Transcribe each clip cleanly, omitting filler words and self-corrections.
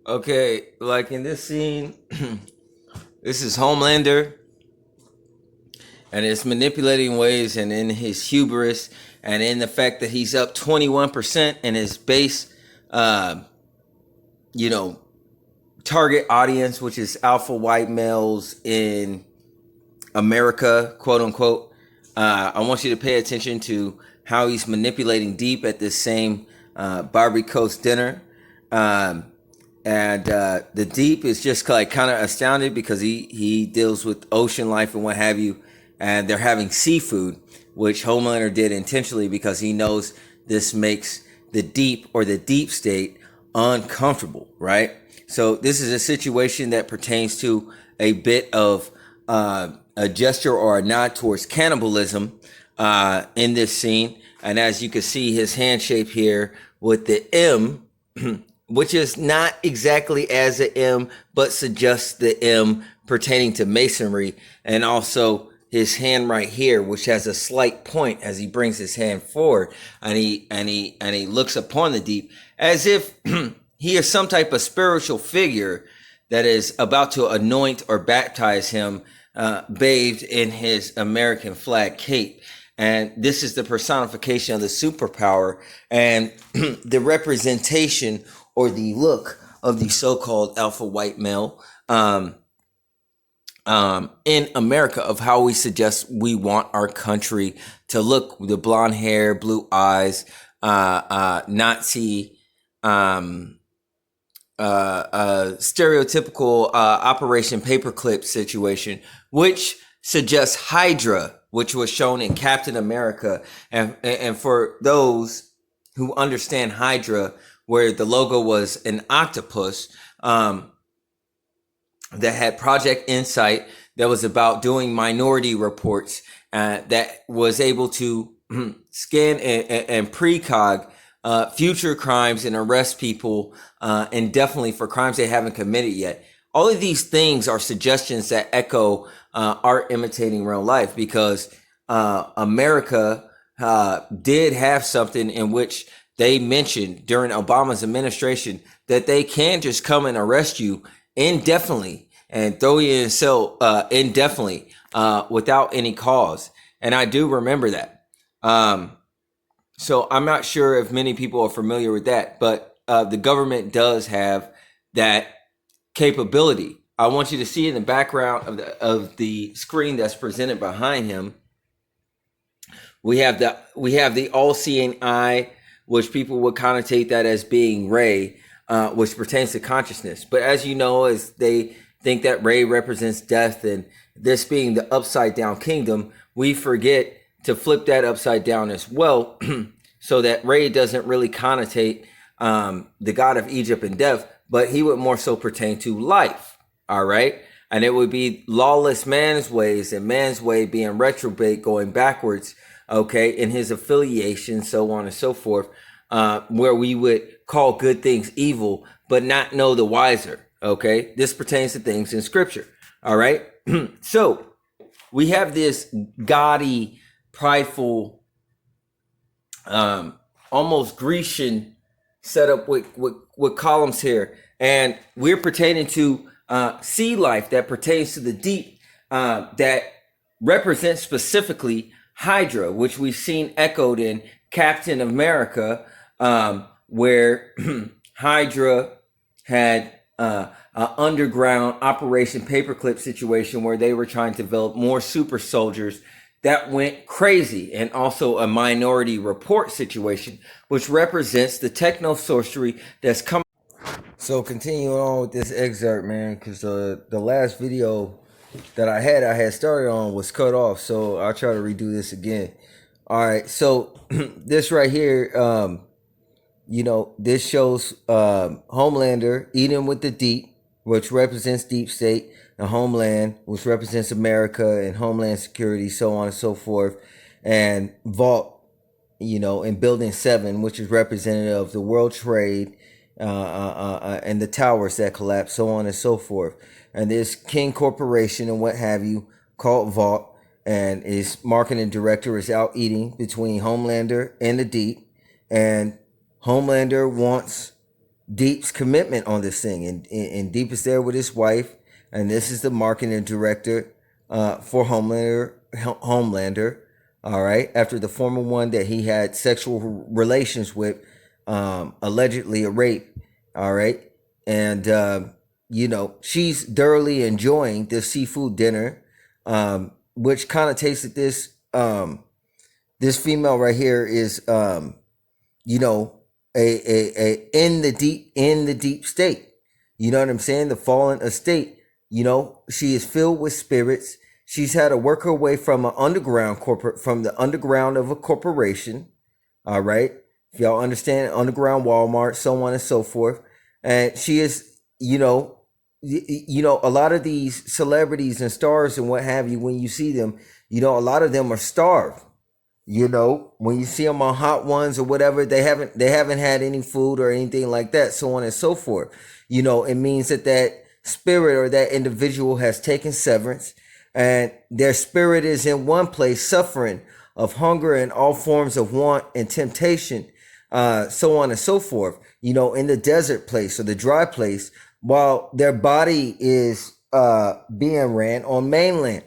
Okay, like in this scene, this is Homelander, and it's manipulating ways, and in his hubris, and in the fact that he's up 21% in his base, uh, you know, target audience, which is alpha white males in America, quote unquote. I want you to pay attention to how he's manipulating Deep at this same Barbary Coast dinner. And the Deep is just like kind of astounded because he deals with ocean life and what have you. And they're having seafood, which Homelander did intentionally because he knows this makes the Deep or the deep state uncomfortable, right? So this is a situation that pertains to a bit of a gesture or a nod towards cannibalism in this scene. And as you can see, his hand shape here with the M, which is not exactly as an M, but suggests the M pertaining to masonry, and also his hand right here, which has a slight point as he brings his hand forward, and he looks upon the Deep as if he is some type of spiritual figure that is about to anoint or baptize him, bathed in his American flag cape. And this is the personification of the superpower and the representation or the look of the so-called alpha white male in America, of how we suggest we want our country to look. The blonde hair, blue eyes, Nazi, stereotypical Operation Paperclip situation, which suggests Hydra, which was shown in Captain America. And for those who understand Hydra, where the logo was an octopus, that had Project Insight, that was about doing minority reports, that was able to scan and precog future crimes and arrest people indefinitely for crimes they haven't committed yet. All of these things are suggestions that echo art imitating real life, because America did have something in which they mentioned during Obama's administration that they can just come and arrest you indefinitely and throw you in cell indefinitely without any cause. And I do remember that. So I'm not sure if many people are familiar with that, but the government does have that capability. I want you to see in the background of the screen that's presented behind him, we have the all-seeing eye, which people would connotate that as being Ray, which pertains to consciousness. But as you know, as they think that Ray represents death, and this being the upside down kingdom, we forget to flip that upside down as well, so that Ray doesn't really connotate the god of Egypt and death, but he would more so pertain to life. All right. And it would be lawless man's ways, and man's way being retrograde, going backwards, okay, in his affiliation, so on and so forth, where we would call good things evil, but not know the wiser. Okay. This pertains to things in scripture. All right. So we have this gaudy, prideful, almost Grecian setup with columns here, and we're pertaining to sea life that pertains to the deep, that represents specifically Hydra, which we've seen echoed in Captain America, where Hydra had an underground Operation Paperclip situation where they were trying to develop more super soldiers. That went crazy. And also a Minority Report situation, which represents the techno sorcery that's coming. So continuing on with this excerpt, man, because the last video that I had started on was cut off, so I'll try to redo this again. All right, so this right here, this shows Homelander eating with the Deep, which represents Deep State, and Homeland, which represents America and Homeland Security, so on and so forth, and Vault, in Building 7, which is representative of the World Trade, and the towers that collapse, so on and so forth. And this King Corporation and what have you, called Vault, and its marketing director is out eating between Homelander and the Deep, and Homelander wants Deep's commitment on this thing, and Deep is there with his wife, and this is the marketing director for Homelander. All right, after the former one that he had sexual relations with, allegedly a rape. All right, and she's thoroughly enjoying this seafood dinner, which kind of tasted this. This female right here is a in the deep state. You know what I'm saying? The fallen estate. She is filled with spirits. She's had to work her way from the underground of a corporation. All right. If y'all understand, underground Walmart, so on and so forth. And she is, a lot of these celebrities and stars and what have you, when you see them, a lot of them are starved. When you see them on Hot Ones or whatever, they haven't had any food or anything like that, so on and so forth. It means that spirit or that individual has taken severance, and their spirit is in one place, suffering of hunger and all forms of want and temptation, so on and so forth. In the desert place or the dry place, while their body is being ran on mainland.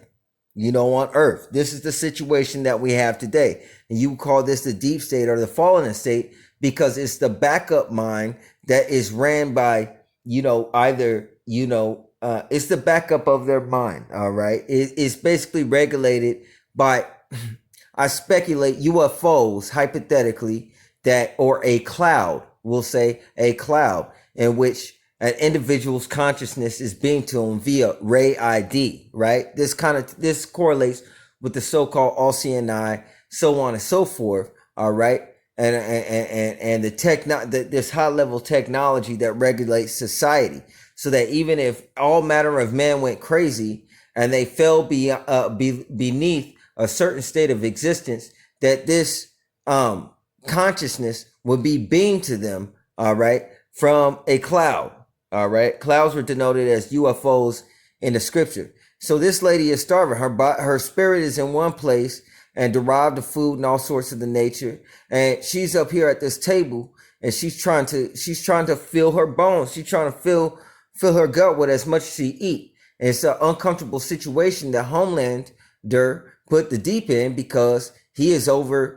On earth. This is the situation that we have today. And you call this the deep state or the fallen state because it's the backup mind that is ran by, it's the backup of their mind. All right. It's basically regulated by, I speculate, UFOs, hypothetically, or a cloud, we'll say a cloud in which an individual's consciousness is being to them via Ray ID, right? This correlates with the so-called all-seeing eye, so on and so forth, all right? And this high-level technology that regulates society, so that even if all matter of man went crazy and they fell beneath a certain state of existence, that this consciousness would be beamed to them, all right, from a cloud. All right. Clouds were denoted as UFOs in the scripture. So this lady is starving. Her spirit is in one place and derived of food and all sorts of the nature. And she's up here at this table and she's trying to fill her bones. She's trying to fill her gut with as much as she eat. And it's an uncomfortable situation that Homelander put the Deep in because he is over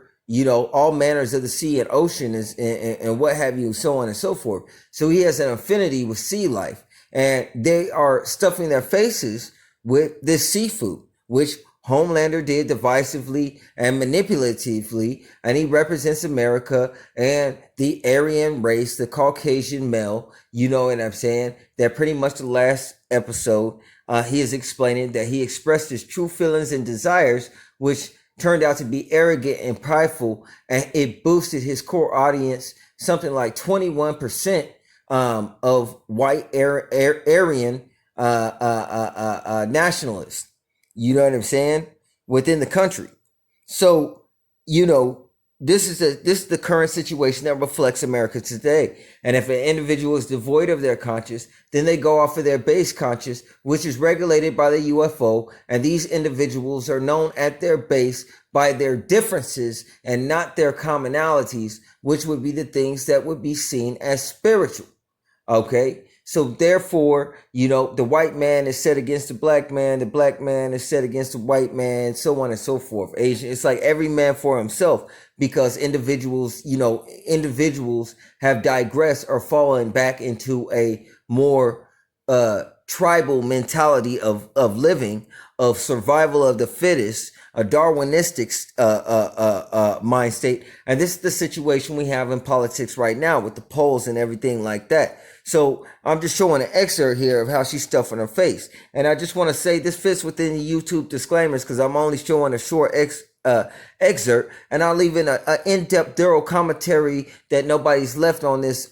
all manners of the sea and ocean and what have you, so on and so forth. So he has an affinity with sea life, and they are stuffing their faces with this seafood, which Homelander did divisively and manipulatively, and he represents America and the Aryan race, the Caucasian male, you know what I'm saying? That pretty much the last episode, he is explaining that he expressed his true feelings and desires, which turned out to be arrogant and prideful, and it boosted his core audience something like 21% of white Aryan nationalists. You know what I'm saying? Within the country. So, this is the current situation that reflects America today. And if an individual is devoid of their conscious, then they go off of their base conscious, which is regulated by the UFO. And these individuals are known at their base by their differences and not their commonalities, which would be the things that would be seen as spiritual. Okay. So therefore, the white man is set against the black man is set against the white man, so on and so forth. Asian, it's like every man for himself, because individuals have digressed or fallen back into a more tribal mentality of living, of survival of the fittest, a Darwinistic mind state. And this is the situation we have in politics right now with the polls and everything like that. So I'm just showing an excerpt here of how she's stuffing her face. And I just want to say this fits within the YouTube disclaimers because I'm only showing a short excerpt, and I'll leave in an in-depth, thorough commentary that nobody's left on this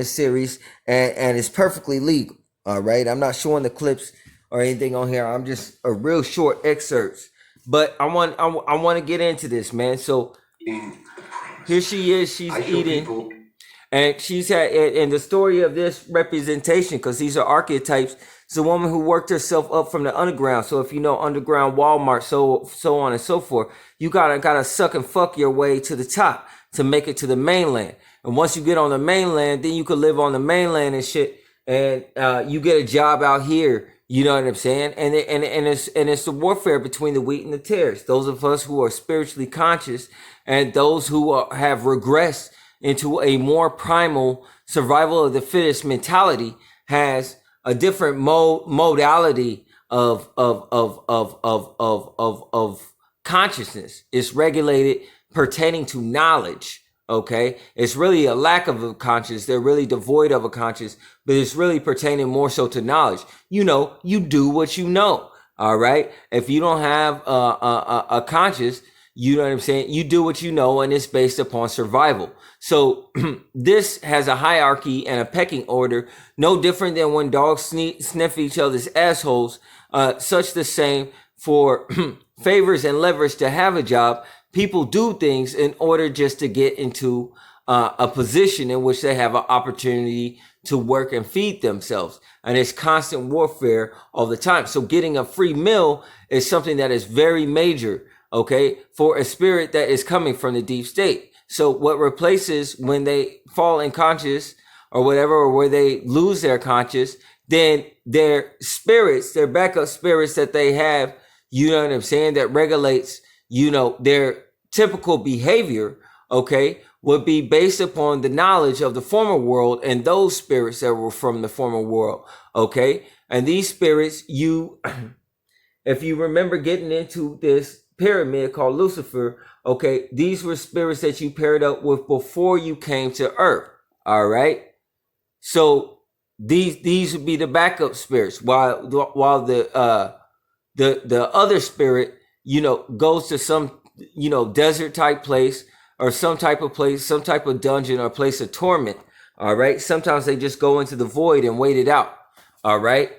series, and it's perfectly legal. All right, I'm not showing the clips or anything on here. I'm just a real short excerpts. But I want to get into this, man. So here she is. She's eating. And she's had, and the story of this representation, because these are archetypes, it's a woman who worked herself up from the underground. So if you know underground Walmart, so on and so forth, you gotta suck and fuck your way to the top to make it to the mainland. And once you get on the mainland, then you could live on the mainland and shit. And you get a job out here. You know what I'm saying? And it's the warfare between the wheat and the tares. Those of us who are spiritually conscious and those who have regressed into a more primal survival of the fittest mentality has a different modality of consciousness. It's regulated pertaining to knowledge. Okay, it's really a lack of a conscience. They're really devoid of a conscience, but it's really pertaining more so to knowledge. You know, you do what you know. All right. If you don't have a conscience, you know what I'm saying? You do what you know, and it's based upon survival. So this has a hierarchy and a pecking order, no different than when dogs sniff each other's assholes. Such the same for favors and leverage to have a job. People do things in order just to get into a position in which they have an opportunity to work and feed themselves. And it's constant warfare all the time. So getting a free meal is something that is very major, okay, for a spirit that is coming from the deep state. So what replaces when they fall unconscious or whatever, or where they lose their conscious, then their spirits, their backup spirits that they have, you know what I'm saying, that regulates, you know, their typical behavior, okay, would be based upon the knowledge of the former world and those spirits that were from the former world, okay? And these spirits, if you remember getting into this pyramid called Lucifer, okay, these were spirits that you paired up with before you came to Earth, all right? So these would be the backup spirits, while the other spirit, you know, goes to some, you know, desert type place or some type of place, some type of dungeon or place of torment. All right. Sometimes they just go into the void and wait it out. All right.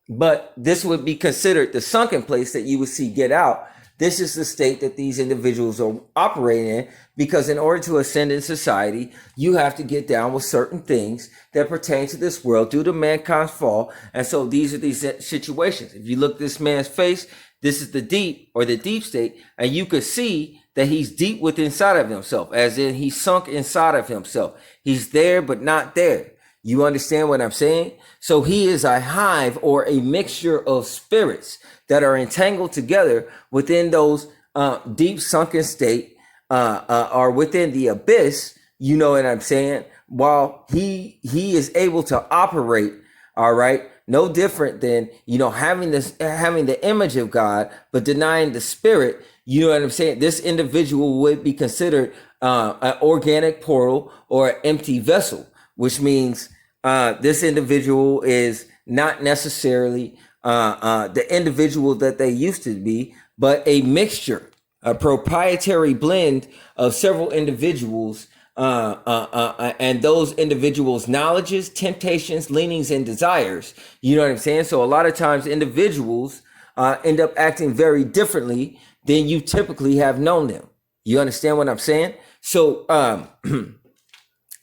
But this would be considered the sunken place that you would see get out. This is the state that these individuals are operating in, because in order to ascend in society, you have to get down with certain things that pertain to this world due to mankind's fall. And so these are these situations. If you look at this man's face, this is the deep or the deep state, and you could see that he's deep within inside of himself, as in he's sunk inside of himself. He's there, but not there. You understand what I'm saying? So he is a hive or a mixture of spirits that are entangled together within those deep sunken state or within the abyss. You know what I'm saying? While he is able to operate, all right, no different than, you know, having the image of God, but denying the spirit. You know what I'm saying? This individual would be considered an organic portal or an empty vessel, which means this individual is not necessarily the individual that they used to be, but a mixture, a proprietary blend of several individuals, and those individuals' knowledges, temptations, leanings, and desires. You know what I'm saying? So a lot of times individuals end up acting very differently than you typically have known them. You understand what I'm saying? So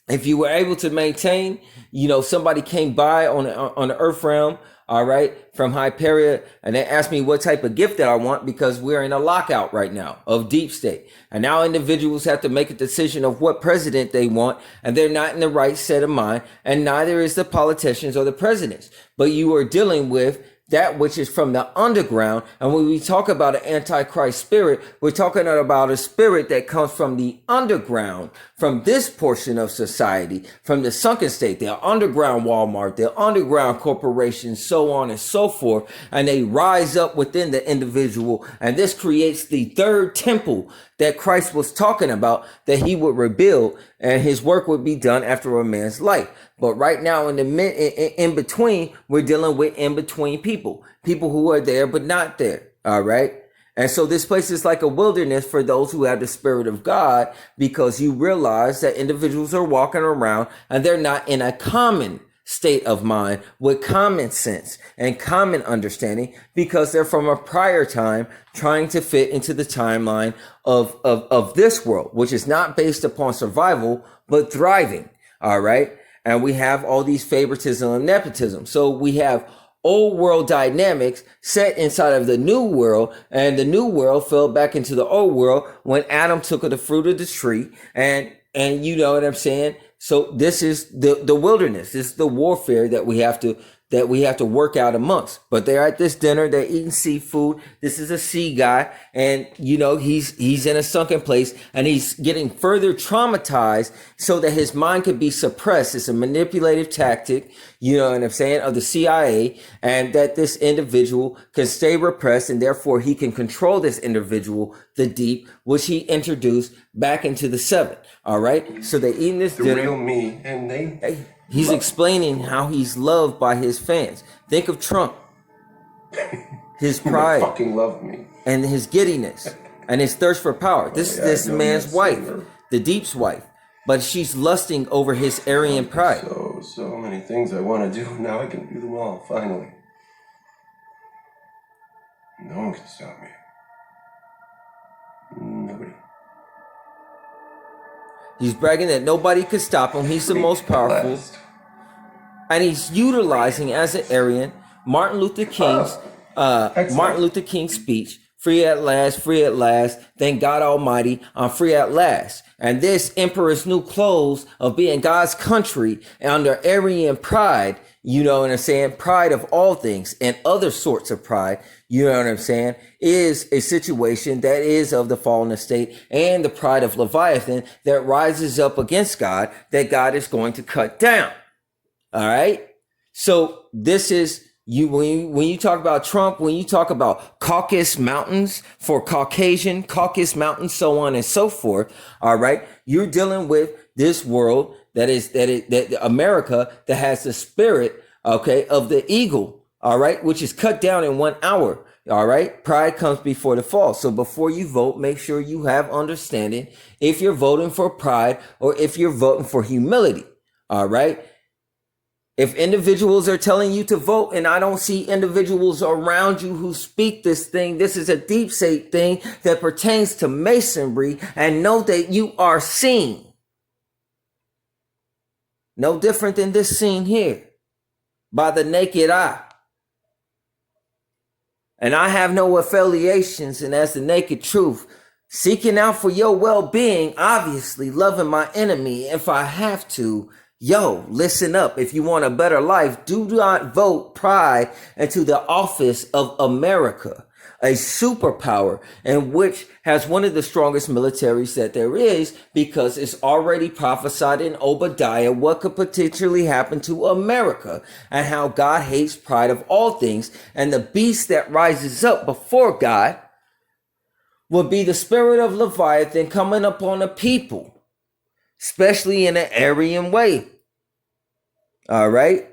if you were able to maintain, you know, somebody came by on the earth realm, all right, from Hyperia, and they asked me what type of gift that I want, because we're in a lockout right now of deep state. And now individuals have to make a decision of what president they want, and they're not in the right set of mind, and neither is the politicians or the presidents. But you are dealing with that which is from the underground. And when we talk about an antichrist spirit, we're talking about a spirit that comes from the underground, from this portion of society, from the sunken state, the underground Walmart, the underground corporation, so on and so forth. And they rise up within the individual. And this creates the third temple that Christ was talking about, that he would rebuild, and his work would be done after a man's life. But right now, in between, we're dealing with in between people who are there but not there. All right. And so this place is like a wilderness for those who have the Spirit of God, because you realize that individuals are walking around and they're not in a common state of mind with common sense and common understanding, because they're from a prior time trying to fit into the timeline of this world, which is not based upon survival, but thriving. All right. And we have all these favoritism and nepotism. So we have old world dynamics set inside of the new world, and the new world fell back into the old world when Adam took of the fruit of the tree, and and you know what I'm saying? So this is the wilderness. This is the warfare that we have to work out amongst. But they're at this dinner, they're eating seafood. This is a sea guy, and you know, he's in a sunken place, and he's getting further traumatized so that his mind could be suppressed. It's a manipulative tactic, you know what I'm saying, of the CIA, and that this individual can stay repressed, and therefore he can control this individual, the deep, which he introduced back into the seven. All right, so they're eating this dinner. Real me, and he's explaining how he's loved by his fans. Think of Trump, his pride, fucking love me, and his giddiness, and his thirst for power. This man's wife, the Deep's wife, but she's lusting over his Aryan pride. So many things I want to do. Now I can do them all. Finally, no one can stop me. Nobody. He's bragging that nobody could stop him. He's the most powerful. And he's utilizing as an Aryan Martin Luther King's speech, free at last, thank God Almighty, I'm free at last. And this emperor's new clothes of being God's country under Aryan pride, you know what I'm saying, pride of all things and other sorts of pride, you know what I'm saying, is a situation that is of the fallen estate and the pride of Leviathan that rises up against God, that God is going to cut down. All right. So this is when you talk about Trump, when you talk about Caucasus Mountains for Caucasian, Caucasus Mountains, so on and so forth. All right. You're dealing with this world that America that has the spirit, okay, of the eagle. All right. Which is cut down in 1 hour. All right. Pride comes before the fall. So before you vote, make sure you have understanding if you're voting for pride or if you're voting for humility. All right. If individuals are telling you to vote and I don't see individuals around you who speak this thing, this is a deep state thing that pertains to masonry, and know that you are seen. No different than this scene here by the naked eye. And I have no affiliations, and as the naked truth, seeking out for your well-being, obviously loving my enemy if I have to. Yo, listen up. If you want a better life, do not vote pride into the office of America, a superpower in which has one of the strongest militaries that there is, because it's already prophesied in Obadiah what could potentially happen to America and how God hates pride of all things. And the beast that rises up before God will be the spirit of Leviathan coming upon a people, especially in an Aryan way. All right.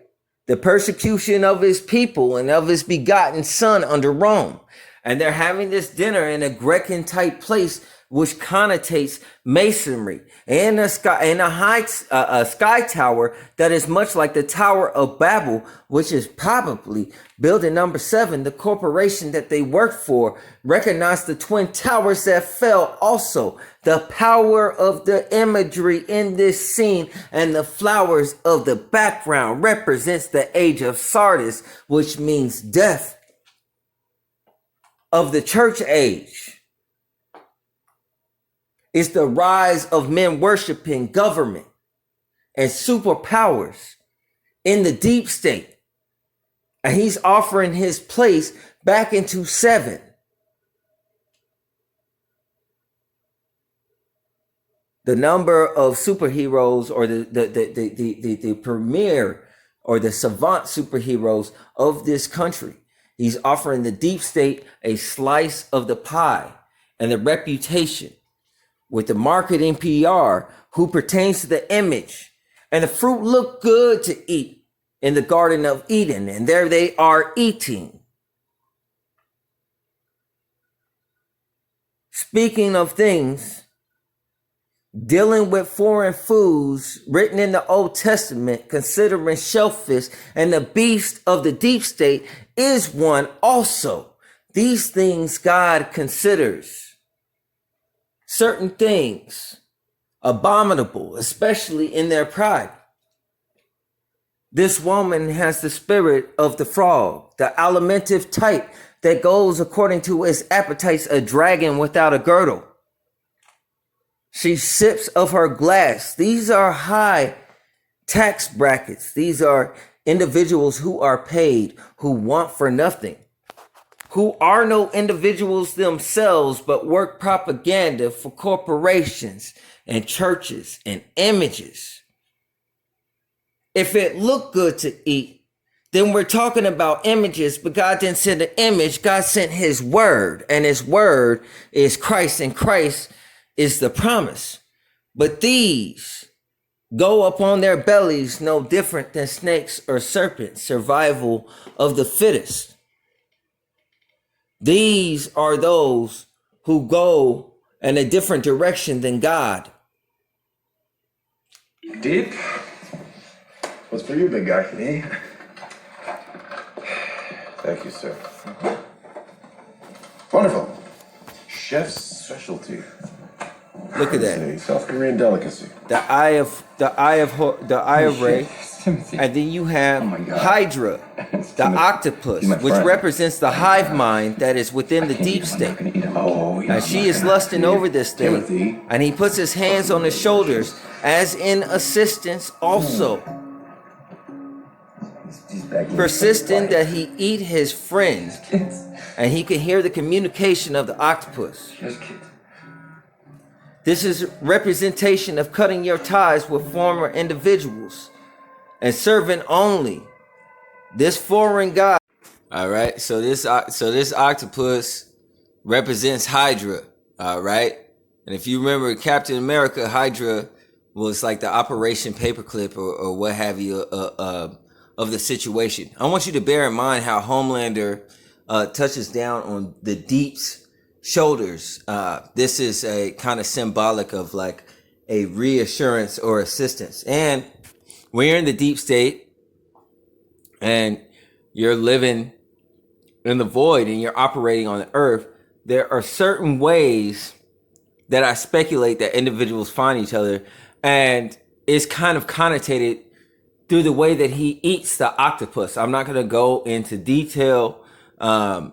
The persecution of his people and of his begotten son under Rome. And they're having this dinner in a Grecan type place, which connotates masonry and a sky tower that is much like the Tower of Babel, which is probably building number 7, the corporation that they work for. Recognize the twin towers that fell also. The power of the imagery in this scene and the flowers of the background represents the age of Sardis, which means death of the church age. It's the rise of men worshiping government and superpowers in the deep state. And he's offering his place back into 7. The number of superheroes, or the premier or the savant superheroes of this country. He's offering the deep state a slice of the pie and the reputation with the marketing PR who pertains to the image. And the fruit looked good to eat in the Garden of Eden. And there they are eating. Speaking of things, dealing with foreign foods written in the Old Testament, considering shellfish and the beast of the deep state is one also. These things God considers certain things abominable, especially in their pride. This woman has the spirit of the frog, the alimentive type that goes according to its appetites, a dragon without a girdle. She sips of her glass. These are high tax brackets. These are individuals who are paid, who want for nothing, who are no individuals themselves, but work propaganda for corporations and churches and images. If it looked good to eat, then we're talking about images, but God didn't send an image. God sent his word, and his word is Christ, and Christ is the promise. But these go upon their bellies no different than snakes or serpents, survival of the fittest. These are those who go in a different direction than God. Deep? What's for you, big guy? Me? Thank you, sir. Wonderful. Chef's specialty. Look at It's that. a South Korean delicacy. The eye of Ray, Timothy. and then you have Oh my God. Hydra, It's the Timothy. octopus, He's my which friend. represents the hive mind that is within the Can't eat deep him. I'm state. not gonna eat him. Oh, yeah, And I'm she not is gonna lusting eat him. over this thing, Timothy. and he puts his hands on his shoulders as in assistance also, He's begging. persisting that he eat his friend, Kids. and he can hear the communication of the octopus. Just kids. This is representation of cutting your ties with former individuals and serving only this foreign god. All right, so this octopus represents Hydra. All right, and if you remember Captain America, Hydra was like the Operation Paperclip or what have you of the situation. I want you to bear in mind how Homelander touches down on the Deep's shoulders. This is a kind of symbolic of like a reassurance or assistance. And when you're in the deep state and you're living in the void and you're operating on the earth, there are certain ways that I speculate that individuals find each other, and it's kind of connotated through the way that he eats the octopus. I'm not going to go into detail. I'm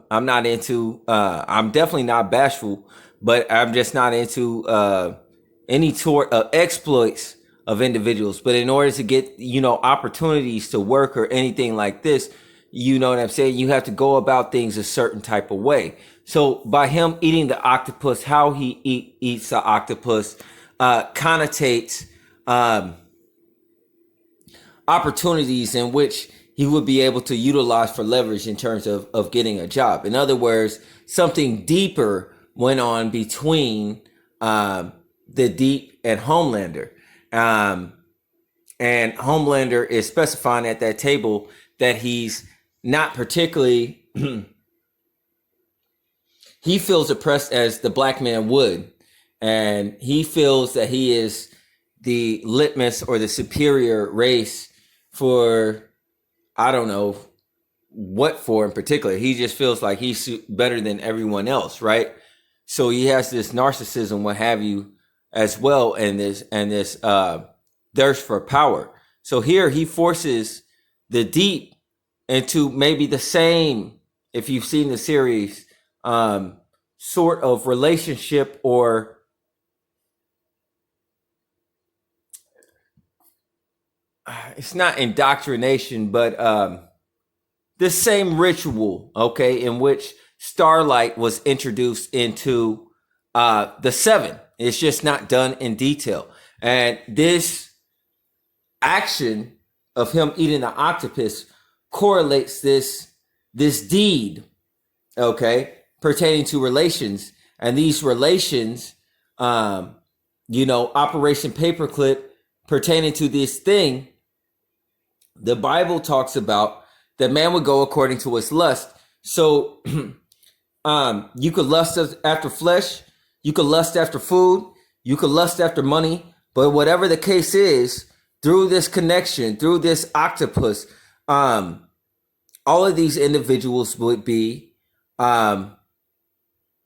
definitely not bashful, but I'm just not into any sort of exploits of individuals. But in order to get, opportunities to work or anything like this, you know what I'm saying? You have to go about things a certain type of way. So by him eating the octopus, how he eats the octopus connotates opportunities in which he would be able to utilize for leverage in terms of getting a job. In other words, something deeper went on between the Deep and Homelander. And Homelander is specifying at that table that he's not particularly, he feels oppressed as the black man would. And he feels that he is the litmus or the superior race for, I don't know what for in particular. He just feels like he's better than everyone else, right? So he has this narcissism, what have you, as well, and this thirst for power. So here he forces the Deep into maybe the same, if you've seen the series, sort of relationship, or it's not indoctrination, but the same ritual, okay, in which Starlight was introduced into the Seven. It's just not done in detail. And this action of him eating the octopus correlates this deed, okay, pertaining to relations. And these relations, Operation Paperclip, pertaining to this thing, the Bible talks about that man would go according to his lust. So you could lust after flesh, you could lust after food, you could lust after money, but whatever the case is, through this connection, through this octopus, all of these individuals would be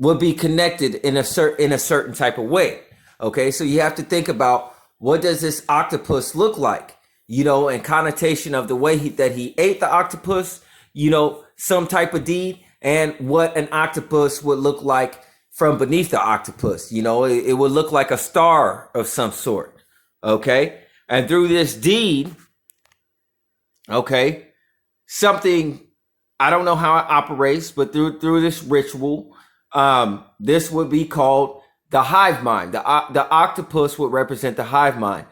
connected in a certain type of way. Okay, so you have to think about, what does this octopus look like? And connotation of the way that he ate the octopus, some type of deed, and what an octopus would look like from beneath the octopus. You know, it would look like a star of some sort. Okay. And through this deed, okay, something, I don't know how it operates, but through this ritual, this would be called the hive mind. The octopus would represent the hive mind.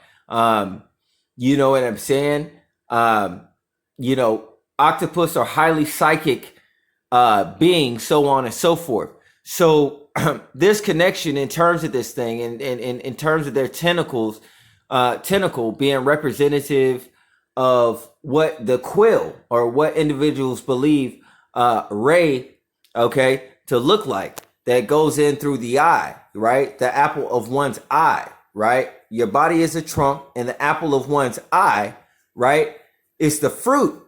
You know what I'm saying? You know, octopus are highly psychic beings, so on and so forth. So this connection in terms of this thing, and in terms of their tentacles, tentacle being representative of what the quill or what individuals believe Ray, okay, to look like, that goes in through the eye, right? The apple of one's eye, right? Your body is a trunk, and the apple of one's eye, right, is the fruit.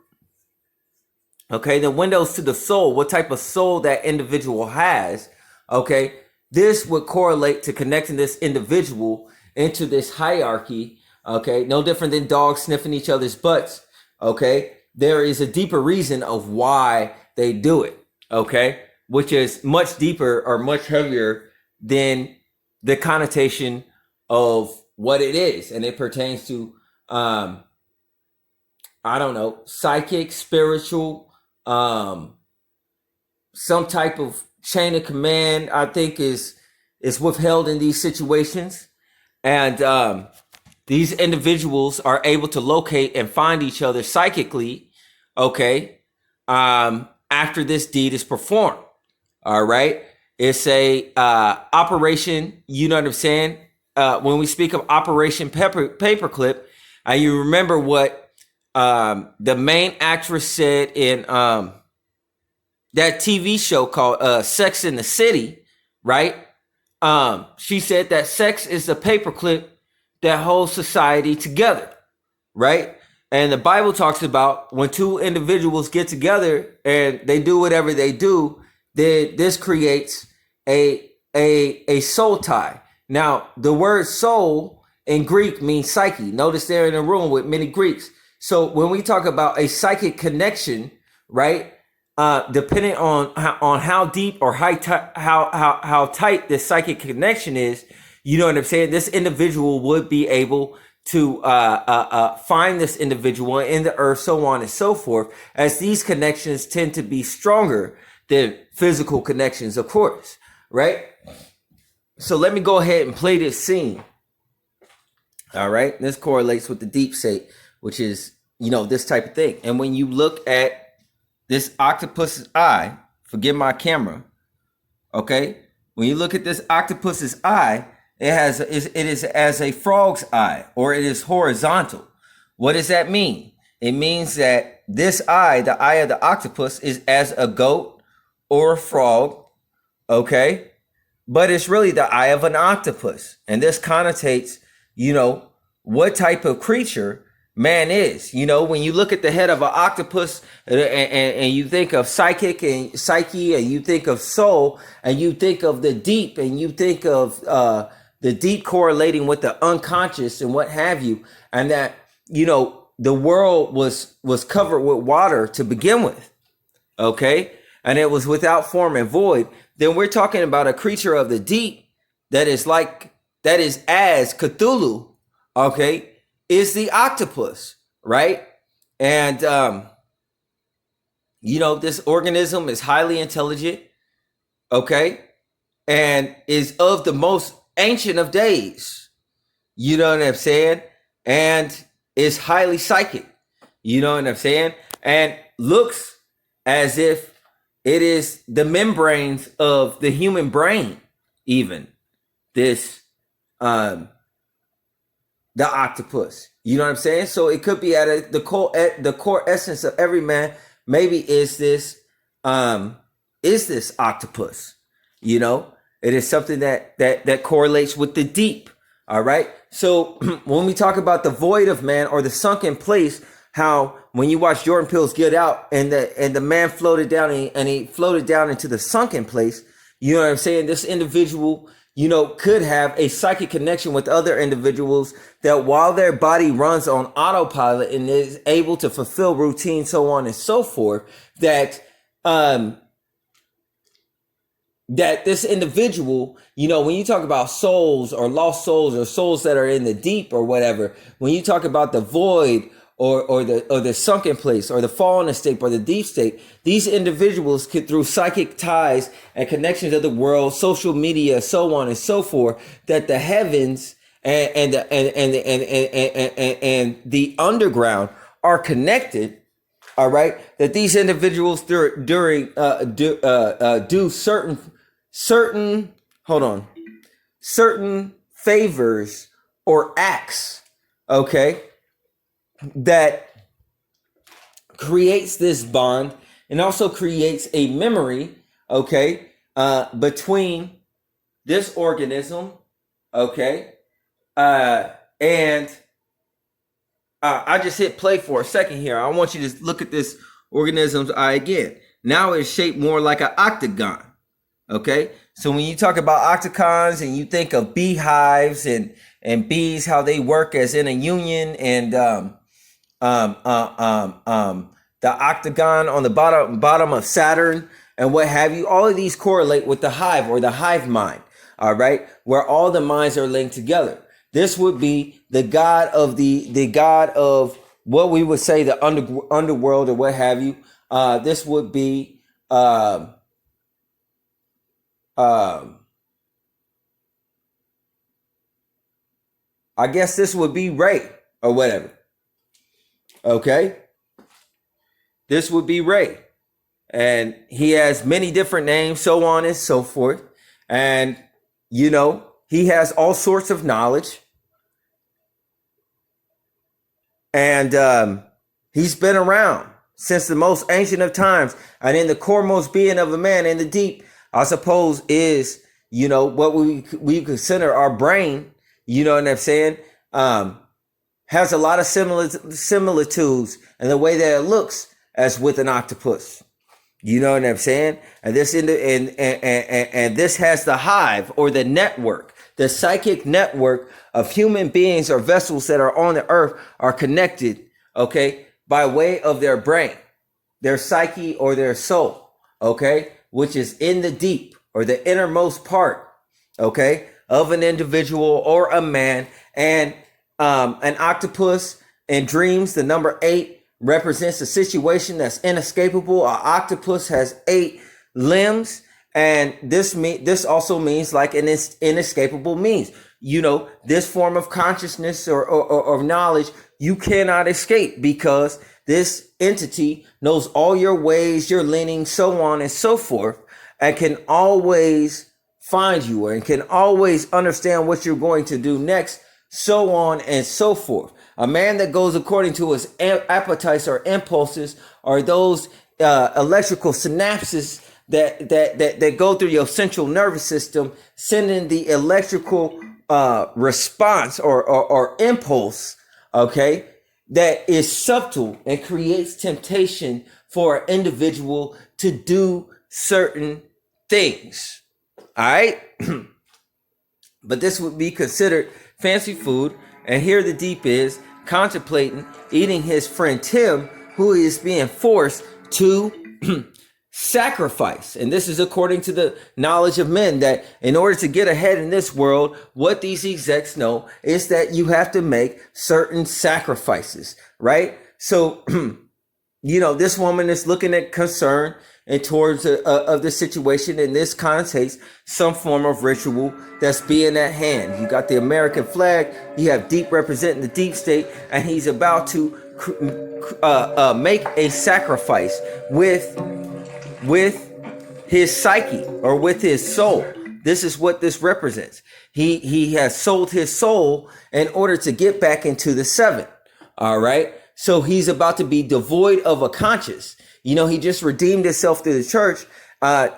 Okay, the windows to the soul, what type of soul that individual has. Okay, this would correlate to connecting this individual into this hierarchy. Okay, no different than dogs sniffing each other's butts. Okay, there is a deeper reason of why they do it. Okay, which is much deeper or much heavier than the connotation of what it is, and it pertains to I don't know, psychic, spiritual, some type of chain of command, I think is withheld in these situations. And these individuals are able to locate and find each other psychically, okay, after this deed is performed. All right. It's a operation, you know what I'm saying? When we speak of Operation Paperclip, you remember what the main actress said in that TV show called Sex in the City, right? She said that sex is the paperclip that holds society together, right? And the Bible talks about when two individuals get together and they do whatever they do, then this creates a soul tie. Now, the word soul in Greek means psyche. Notice they're in a room with many Greeks. So when we talk about a psychic connection, right, depending on how deep or how tight this psychic connection is, you know what I'm saying? This individual would be able to find this individual in the earth, so on and so forth, as these connections tend to be stronger than physical connections, of course, right? So let me go ahead and play this scene. All right, this correlates with the deep state, which is, you know, this type of thing. And when you look at this octopus's eye, forgive my camera, okay? When you look at this octopus's eye, it is as a frog's eye, or it is horizontal. What does that mean? It means that this eye, the eye of the octopus, is as a goat or a frog, okay? But it's really the eye of an octopus. And this connotates, you know, what type of creature man is. You know, when you look at the head of an octopus and you think of psyche, and you think of soul, and you think of the deep, and you think of the deep correlating with the unconscious and what have you, and that, you know, the world was covered with water to begin with, okay? And it was without form and void. Then we're talking about a creature of the deep that is as Cthulhu, okay, is the octopus, right? And, you know, this organism is highly intelligent, okay, and is of the most ancient of days, you know what I'm saying? And is highly psychic, you know what I'm saying? And looks as if it is the membranes of the human brain, even this, the octopus, you know what I'm saying? So it could be at the core essence of every man. Maybe is this octopus, you know? It is something that correlates with the deep. All right. So when we talk about the void of man or the sunken place, how when you watch Jordan Peele's Get Out and the man floated down and he floated down into the sunken place, you know what I'm saying? This individual, you know, could have a psychic connection with other individuals that while their body runs on autopilot and is able to fulfill routine, so on and so forth, that, that this individual, when you talk about souls or lost souls or souls that are in the deep or whatever, when you talk about the void or the sunken place or the fallen state or the deep state, these individuals could, through psychic ties and connections of the world, social media, so on and so forth, that the heavens and the underground are connected. All right, that these individuals do certain favors or acts, okay, that creates this bond and also creates a memory, okay, between this organism, okay, and I just hit play for a second here. I want you to look at this organism's eye again. Now it's shaped more like an octagon. Okay. So when you talk about octagons and you think of beehives and bees, how they work as in a union, and the octagon on the bottom of Saturn and what have you, all of these correlate with the hive or the hive mind. All right. Where all the minds are linked together. This would be the god of the god of what we would say the underworld or what have you. This would be I guess this would be Ray or whatever. Okay, this would be Ray, and he has many different names, so on and so forth, and he has all sorts of knowledge. And he's been around since the most ancient of times. And in the coremost being of a man in the deep, I suppose, is, what we consider our brain, you know what I'm saying, has a lot of similitudes in the way that it looks as with an octopus. You know what I'm saying? And this and this has the hive or the network, the psychic network of human beings or vessels that are on the earth are connected, okay, by way of their brain, their psyche or their soul, okay, which is in the deep or the innermost part, okay, of an individual or a man. And an octopus in dreams, the number 8 represents a situation that's inescapable. An octopus has 8 limbs. And this also means like an inescapable means. This form of consciousness or knowledge, you cannot escape because this entity knows all your ways, your leanings, so on and so forth, and can always find you and can always understand what you're going to do next, so on and so forth. A man that goes according to his appetites or impulses are those electrical synapses that go through your central nervous system, sending the electrical response or impulse, okay, that is subtle and creates temptation for an individual to do certain things. All right. But this would be considered fancy food. And here the deep is contemplating eating his friend Tim, who is being forced to sacrifice. And this is according to the knowledge of men, that in order to get ahead in this world, what these execs know is that you have to make certain sacrifices, right? So, this woman is looking at concern and towards of the situation. In this context, some form of ritual that's being at hand. You got the American flag, you have deep representing the deep state, and he's about to make a sacrifice with his psyche or with his soul. This is what this represents. He has sold his soul in order to get back into the 7. All right. So he's about to be devoid of a conscience. He just redeemed himself through the church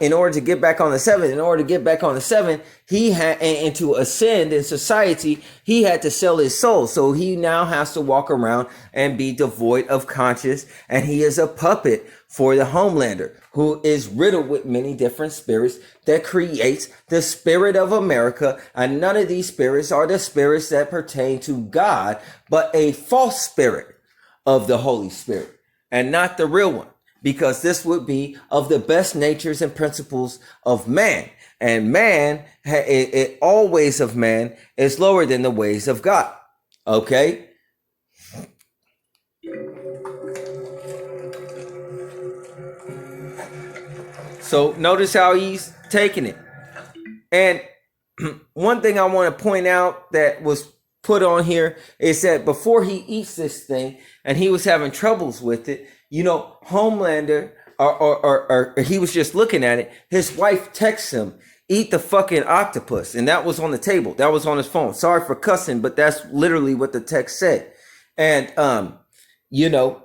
in order to get back on the 7. In order to get back on the 7, he had, and to ascend in society, he had to sell his soul. So he now has to walk around and be devoid of conscience. And he is a puppet for the Homelander, who is riddled with many different spirits that creates the spirit of America. And none of these spirits are the spirits that pertain to God, but a false spirit of the Holy Spirit and not the real one. because this would be of the best natures and principles of man. And man, all ways of man is lower than the ways of God. Okay? So notice how he's taking it. And one thing I want to point out that was put on here is that before he eats this thing and he was having troubles with it, you know, Homelander, or he was just looking at it, his wife texts him, eat the fucking octopus. And that was on the table. That was on his phone. Sorry for cussing, but that's literally what the text said. And, you know,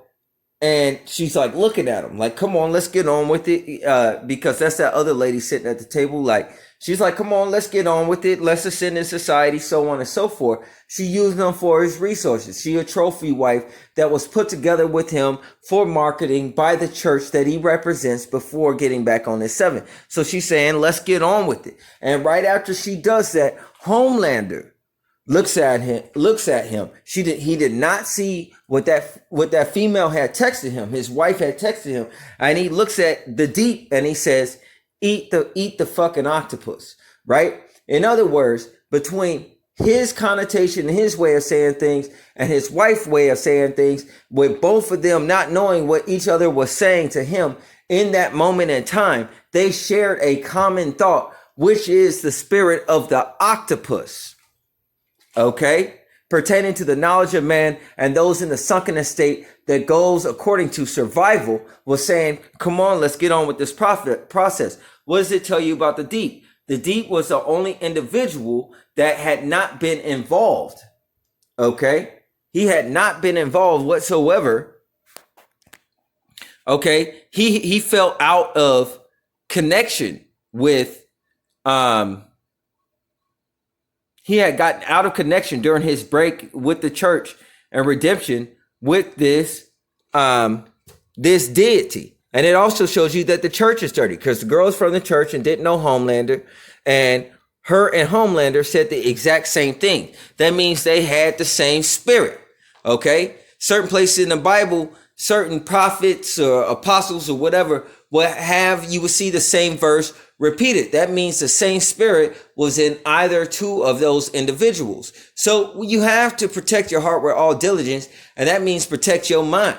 and she's like looking at him like, come on, let's get on with it. Because that's that other lady sitting at the table. Like, she's like, come on, let's get on with it. Let's ascend in society, so on and so forth. She used him for his resources. She a trophy wife that was put together with him for marketing by the church that he represents before getting back on his 7. So she's saying, let's get on with it. And right after she does that, Homelander looks at him. He did not see what that female had texted him. His wife had texted him, and he looks at the deep and he says, eat the fucking octopus, right? In other words, between his connotation and his way of saying things and his wife's way of saying things, with both of them not knowing what each other was saying to him in that moment in time, they shared a common thought, which is the spirit of the octopus. Okay, pertaining to the knowledge of man and those in the sunken estate that goes according to survival, was saying, come on, let's get on with this process. What does it tell you about the deep? The deep was the only individual that had not been involved. Okay, he had not been involved whatsoever. Okay, he fell out of connection with he had gotten out of connection during his break with the church and redemption with this deity. And it also shows you that the church is dirty, because the girls from the church and didn't know Homelander, and her and Homelander said the exact same thing. That means they had the same spirit. Okay. Certain places in the Bible, certain prophets or apostles or whatever, you would see the same verse repeated. That means the same spirit was in either two of those individuals. So you have to protect your heart with all diligence, and that means protect your mind.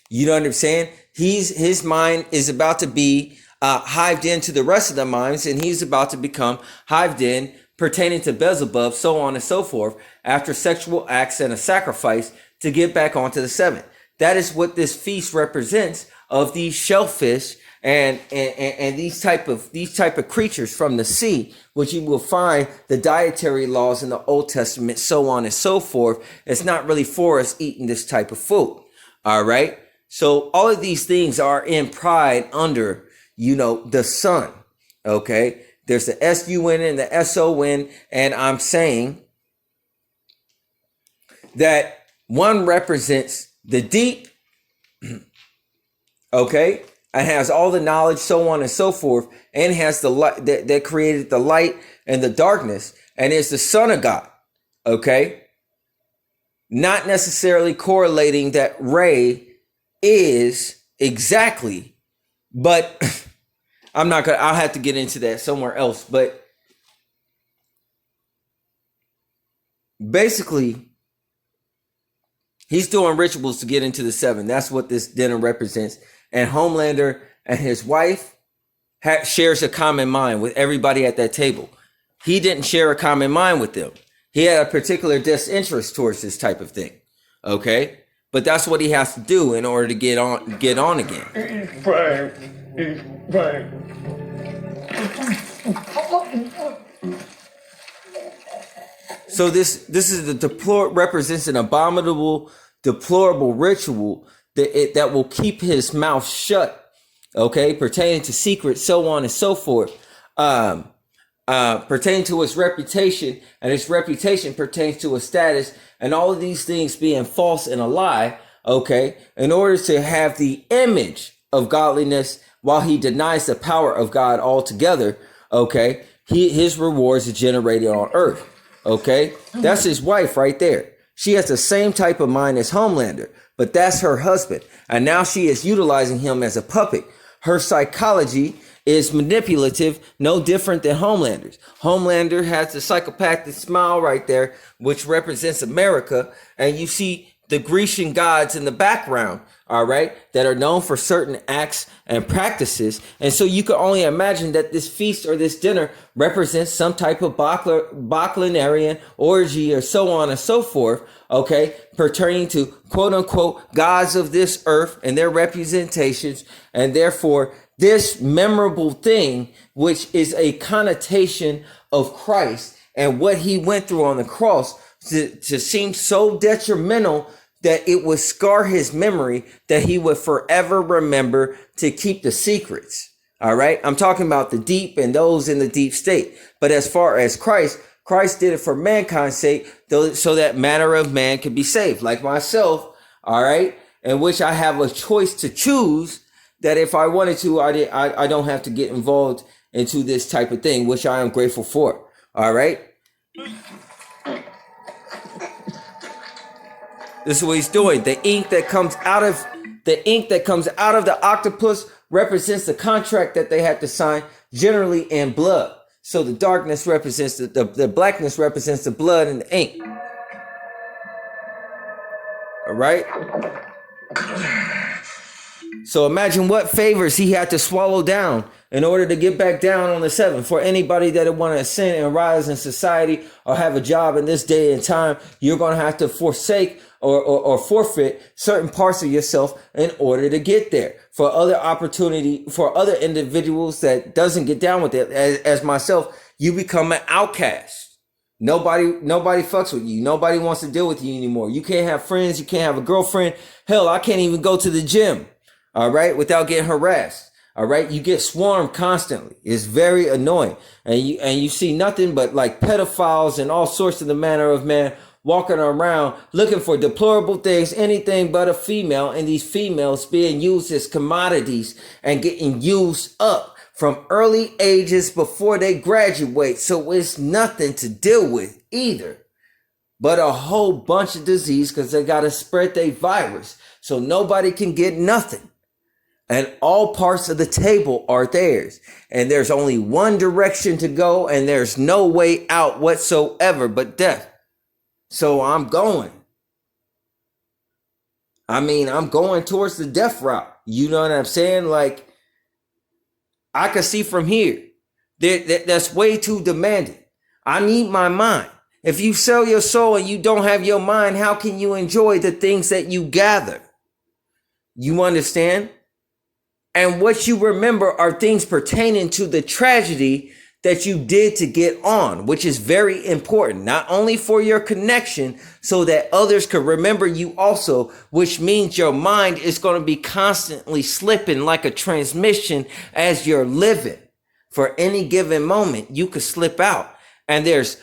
You know what I'm saying? His mind is about to be hived into the rest of the minds, and he's about to become hived in pertaining to Beelzebub, so on and so forth, after sexual acts and a sacrifice to get back onto the 7th. That is what this feast represents of these shellfish and these type of creatures from the sea, which you will find the dietary laws in the Old Testament, so on and so forth. It's not really for us eating this type of food. All right. So all of these things are in pride under, the sun. Okay. There's the S-U-N and the S-O-N. And I'm saying that one represents the deep. Okay. And has all the knowledge, so on and so forth, and has the light that created the light and the darkness, and is the Son of God. Okay. Not necessarily correlating that Ray is exactly, but I'll have to get into that somewhere else. But basically, he's doing rituals to get into the 7. That's what this dinner represents. And Homelander and his wife shares a common mind with everybody at that table. He didn't share a common mind with them. He had a particular disinterest towards this type of thing. Okay? But that's what he has to do in order to get on again. So this is represents an abominable, deplorable ritual that will keep his mouth shut, okay, pertaining to secrets, so on and so forth, pertaining to his reputation, and his reputation pertains to his status, and all of these things being false and a lie, okay, in order to have the image of godliness while he denies the power of God altogether, okay, his rewards are generated on earth, okay. That's his wife right there. She has the same type of mind as Homelander, but that's her husband. And now she is utilizing him as a puppet. Her psychology is manipulative, no different than Homelander's. Homelander has the psychopathic smile right there, which represents America. And you see the Grecian gods in the background, all right, that are known for certain acts and practices. And so you can only imagine that this feast or this dinner represents some type of Bacchanalian orgy or so on and so forth, okay, pertaining to quote unquote gods of this earth and their representations. And therefore, this memorable thing, which is a connotation of Christ and what he went through on the cross, to seem so detrimental that it would scar his memory, that he would forever remember to keep the secrets. All right. I'm talking about the deep and those in the deep state. But as far as Christ did it for mankind's sake, so that manner of man could be saved, like myself. All right. In which I have a choice to choose, that if I wanted to, I don't have to get involved into this type of thing, which I am grateful for. All right. This is what he's doing. The ink that comes out of the octopus represents the contract that they had to sign, generally in blood. So the darkness represents the blackness represents the blood and the ink. All right. So imagine what favors he had to swallow down in order to get back down on the seven. For anybody that want to ascend and rise in society or have a job in this day and time, you're going to have to forsake or forfeit certain parts of yourself in order to get there. For other opportunity, for other individuals that doesn't get down with it, as myself, you become an outcast. Nobody fucks with you. Nobody wants to deal with you anymore. You can't have friends. You can't have a girlfriend. Hell, I can't even go to the gym. All right. Without getting harassed. All right. You get swarmed constantly. It's very annoying. And you see nothing but like pedophiles and all sorts of the manner of man walking around looking for deplorable things, anything but a female, and these females being used as commodities and getting used up from early ages before they graduate. So it's nothing to deal with either, but a whole bunch of disease, because they got to spread their virus so nobody can get nothing. And all parts of the table are theirs. And there's only one direction to go, and there's no way out whatsoever but death. So I'm going towards the death route. You know what I'm saying? Like, I can see from here that's way too demanding. I need my mind. If you sell your soul and you don't have your mind, how can you enjoy the things that you gather? You understand? And what you remember are things pertaining to the tragedy that you did to get on, which is very important, not only for your connection, so that others could remember you also, which means your mind is going to be constantly slipping like a transmission as you're living. For any given moment, you could slip out. And there's